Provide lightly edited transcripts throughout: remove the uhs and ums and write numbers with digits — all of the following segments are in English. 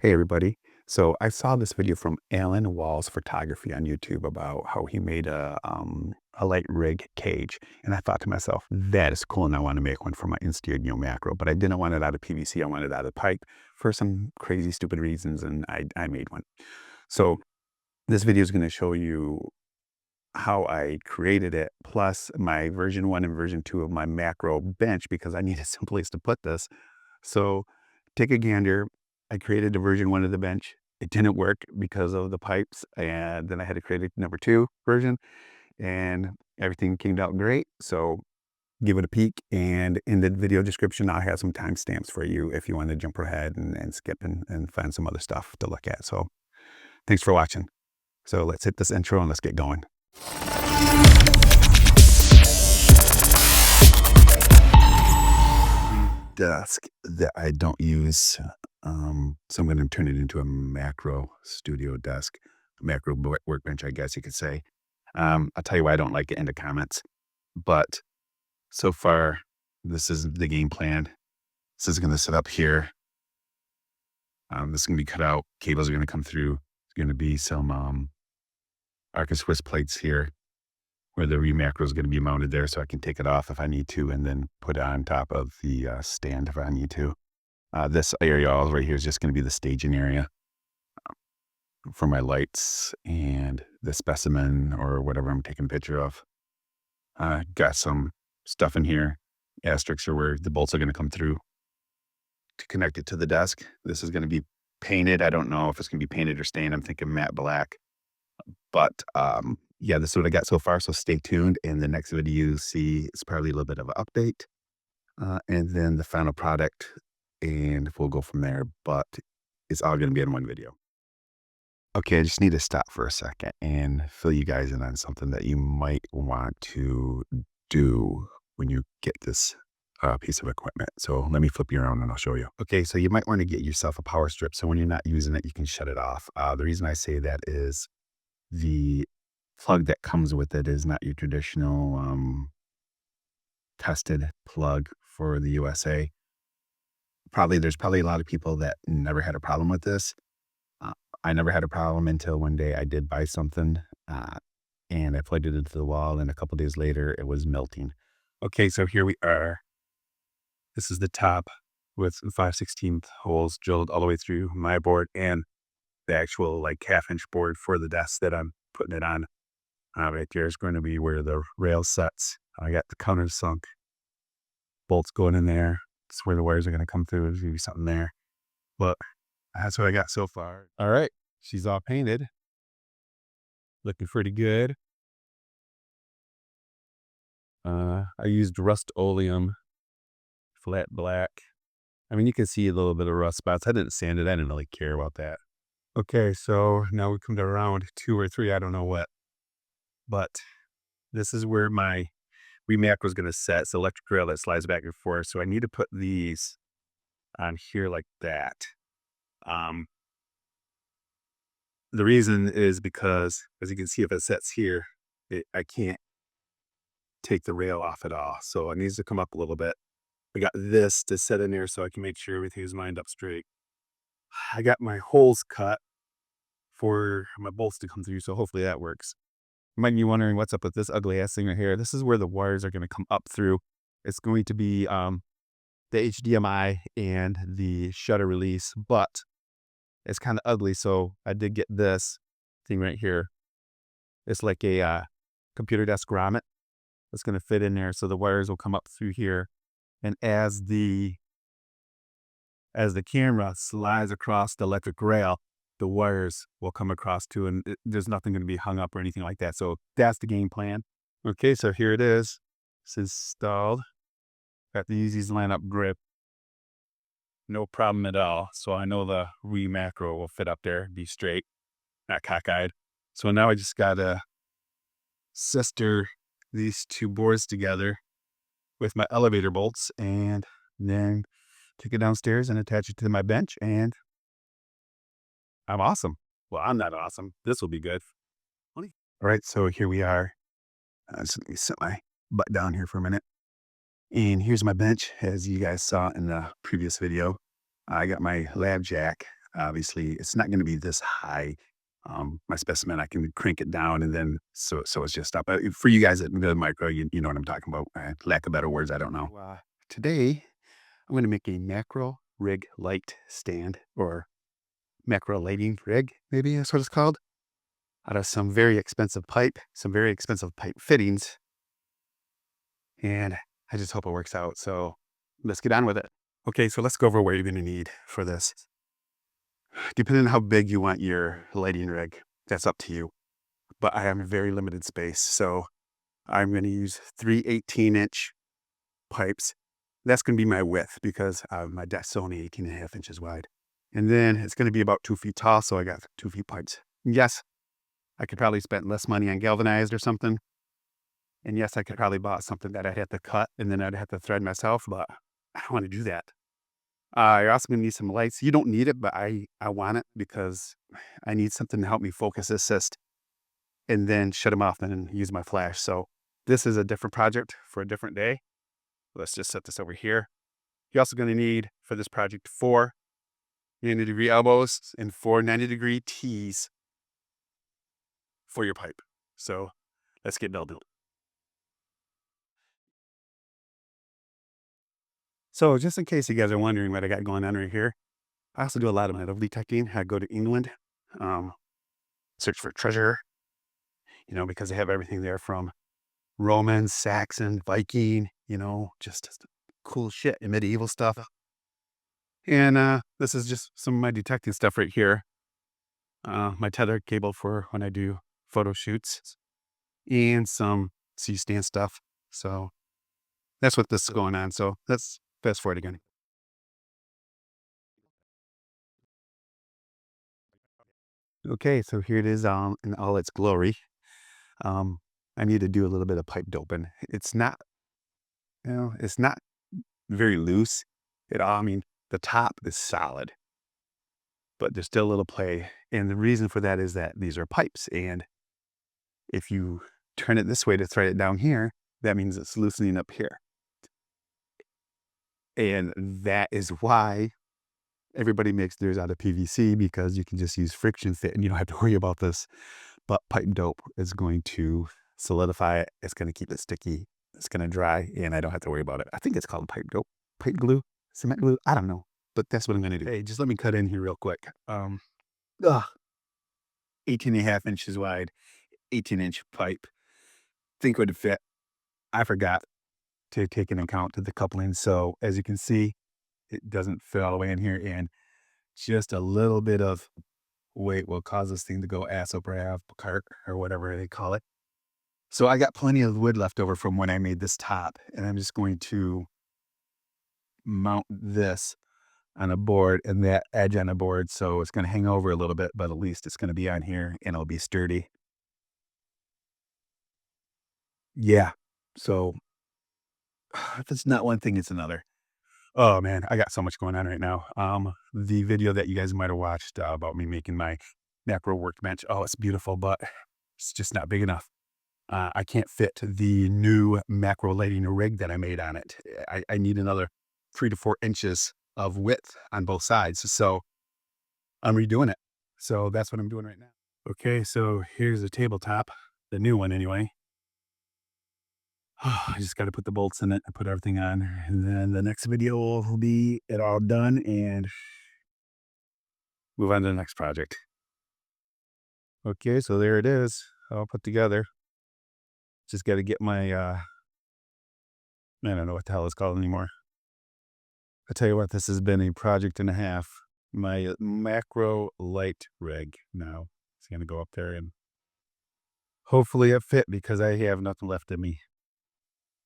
Hey everybody. So I saw this video from Allan Walls Photography on YouTube about how he made a light rig cage. And I thought to myself, that is cool. And I want to make one for my in-steered macro, but I didn't want it out of PVC. I wanted it out of pipe for some crazy, stupid reasons. And I made one. So this video is going to show you how I created it, plus my version 1 and version 2 of my macro bench, because I needed some place to put this. So take a gander. I created a version 1 of the bench. It didn't work because of the pipes. And then I had to create a number 2 version and everything came out great. So give it a peek. And in the video description, I'll have some timestamps for you if you want to jump ahead and skip and find some other stuff to look at. So thanks for watching. So let's hit this intro and let's get going. Desk that I don't use. So I'm going to turn it into a macro studio desk, macro workbench, I guess you could say. I'll tell you why I don't like it in the comments. But so far, this is the game plan. This is going to sit up here. This is going to be cut out. Cables are going to come through. There's going to be some Arca Swiss plates here where the macro is going to be mounted there, so I can take it off if I need to and then put it on top of the stand if I need to. This area right here is just going to be the staging area for my lights and the specimen or whatever I'm taking a picture of. Got some stuff in here. Asterisks are where the bolts are going to come through to connect it to the desk. This is going to be painted. I don't know if it's going to be painted or stained. I'm thinking matte black. But yeah, this is what I got so far. So stay tuned. In the next video you see, it's probably a little bit of an update. And then the final product. And we'll go from there. But it's all going to be in one video. Okay, I just need to stop for a second and fill you guys in on something that you might want to do when you get this piece of equipment. So let me flip you around and I'll show you. Okay, so you might want to get yourself a power strip. So when you're not using it, you can shut it off. The reason I say that is the plug that comes with it is not your traditional tested plug for the USA. There's probably a lot of people that never had a problem with this. I never had a problem until one day I did buy something and I plugged it into the wall, and a couple days later it was melting. Okay, so here we are. This is the top with 5/16 holes drilled all the way through my board and the actual like 1/2-inch board for the desk that I'm putting it on. Right there is going to be where the rail sets. I got the countersunk bolts going in there. It's where the wires are going to come through. There's going to be something there. But that's what I got so far. All right. She's all painted. Looking pretty good. I used Rust-Oleum flat black. I mean, you can see a little bit of rust spots. I didn't sand it. I didn't really care about that. Okay, so now we come to round 2 or 3. I don't know what. But this is where my macro is going to set. It's an electric rail that slides back and forth. So I need to put these on here like that. The reason is because, as you can see, if it sets here, I can't take the rail off at all. So it needs to come up a little bit. I got this to set in there so I can make sure everything is lined up straight. I got my holes cut for my bolts to come through, so hopefully that works. You might be wondering what's up with this ugly ass thing right here. This is where the wires are going to come up through. It's going to be the HDMI and the shutter release, but it's kind of ugly. So I did get this thing right here. It's like a computer desk grommet. It's going to fit in there. So the wires will come up through here. And as the camera slides across the electric rail, the wires will come across too, and there's nothing going to be hung up or anything like that. So that's the game plan. Okay, so here it is. It's installed. Got the easiest line-up grip. No problem at all. So I know the macro will fit up there, be straight, not cockeyed. So now I just got to sister these two boards together with my elevator bolts and then take it downstairs and attach it to my bench, and I'm awesome. Well, I'm not awesome. This will be good. All right, so here we are. So let me set my butt down here for a minute. And here's my bench, as you guys saw in the previous video. I got my lab jack Obviously, it's not going to be this high. My specimen, I can crank it down and then so it's just up. For you guys at the micro, you know what I'm talking about. Lack of better words, I don't know. Today, I'm going to make a macro rig light stand, or macro lighting rig, maybe that's what it's called, out of some very expensive pipe fittings. And I just hope it works out. So let's get on with it. Okay, so let's go over what you're going to need for this. Depending on how big you want your lighting rig, that's up to you. But I have a very limited space. So I'm going to use 3 18-inch pipes. That's going to be my width because my deck's only 18.5 inches wide. And then it's going to be about 2 feet tall. So I got 2 feet pipes. Yes, I could probably spend less money on galvanized or something. And yes, I could probably bought something that I'd have to cut and then I'd have to thread myself, but I don't want to do that. You're also going to need some lights. You don't need it, but I want it because I need something to help me focus assist and then shut them off and then use my flash. So this is a different project for a different day. Let's just set this over here. You're also going to need for this project 4 90-degree elbows and 4 90-degree T's for your pipe. So let's get building. So just in case you guys are wondering what I got going on right here, I also do a lot of metal detecting. I go to England, search for treasure, because they have everything there from Roman, Saxon, Viking, just cool shit and medieval stuff. And this is just some of my detecting stuff right here. My tether cable for when I do photo shoots and some C-stand stuff. So that's what this is going on. So let's fast forward again. Okay, so here it is in all its glory. I need to do a little bit of pipe doping. It's not, it's not very loose at all. I mean, the top is solid, but there's still a little play. And the reason for that is that these are pipes. And if you turn it this way to thread it down here, that means it's loosening up here. And that is why everybody makes theirs out of PVC, because you can just use friction fit and you don't have to worry about this. But pipe dope is going to solidify it. It's going to keep it sticky. It's going to dry and I don't have to worry about it. I think it's called pipe dope, pipe glue, cement glue. I don't know, but that's what I'm going to do. Hey, just let me cut in here real quick. 18.5 inches wide, 18-inch pipe. Think would fit. I forgot to take into account the coupling. So as you can see, it doesn't fit all the way in here, and just a little bit of weight will cause this thing to go ass over cart or whatever they call it. So I got plenty of wood left over from when I made this top, and I'm just going to mount this on a board and that edge on a board. So it's going to hang over a little bit, but at least it's going to be on here and it'll be sturdy. Yeah. So if it's not one thing, it's another. Oh man, I got so much going on right now. The video that you guys might have watched about me making my macro workbench. Oh, it's beautiful, but it's just not big enough. I can't fit the new macro lighting rig that I made on it. I need another 3 to 4 inches of width on both sides. So I'm redoing it. So that's what I'm doing right now. Okay, so here's the tabletop, the new one anyway. I just got to put the bolts in it and put everything on. And then the next video will be it all done and move on to the next project. Okay, so there it is, all put together. Just got to get my, I don't know what the hell it's called anymore. I tell you what, this has been a project and a half. My macro light rig now. It's going to go up there and hopefully it fit because I have nothing left of me.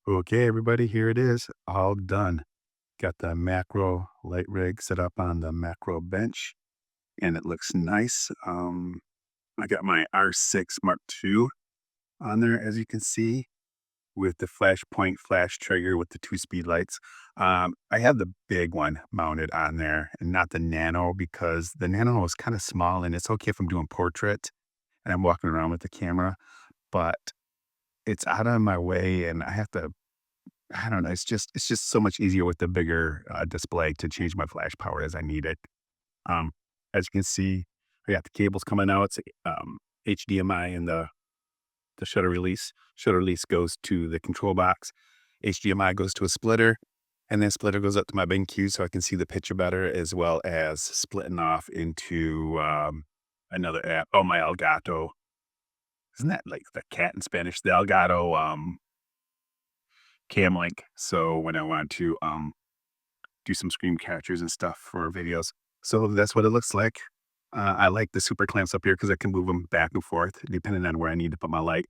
Okay, everybody, here it is, all done. Got the macro light rig set up on the macro bench and it looks nice. I got my R6 Mark II on there, as you can see, with the flashpoint flash trigger with the 2-speed lights. I have the big one mounted on there and not the nano, because the nano is kind of small and it's okay if I'm doing portrait and I'm walking around with the camera, but it's out of my way and I have to, I don't know, it's just so much easier with the bigger display to change my flash power as I need it. As you can see, I got the cables coming out. It's HDMI and the shutter release. Shutter release goes to the control box. HDMI goes to a splitter, and then splitter goes up to my BenQ so I can see the picture better, as well as splitting off into another app. Oh, my Elgato. Isn't that like the cat in Spanish? The Elgato cam link. So when I want to do some screen captures and stuff for videos. So that's what it looks like. I like the super clamps up here because I can move them back and forth depending on where I need to put my light.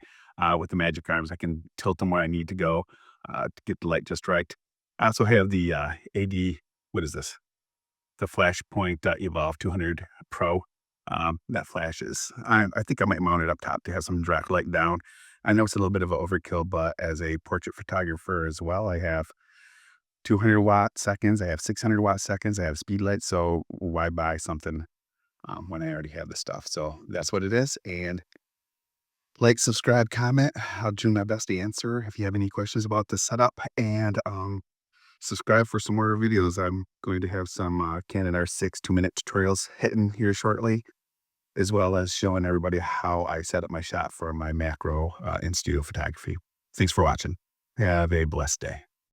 With the magic arms, I can tilt them where I need to go to get the light just right. I also have the AD, what is this? The Flashpoint Evolve 200 Pro. That flashes. I think I might mount it up top to have some direct light down. I know it's a little bit of an overkill, but as a portrait photographer as well, I have 200-watt seconds. I have 600-watt seconds. I have speed lights. So why buy something when I already have the stuff? So that's what it is. And like, subscribe, comment. I'll do my best to answer if you have any questions about the setup. And subscribe for some more videos. I'm going to have some Canon R6 2-minute tutorials hitting here shortly, as well as showing everybody how I set up my shot for my macro in studio photography. Thanks for watching. Have a blessed day.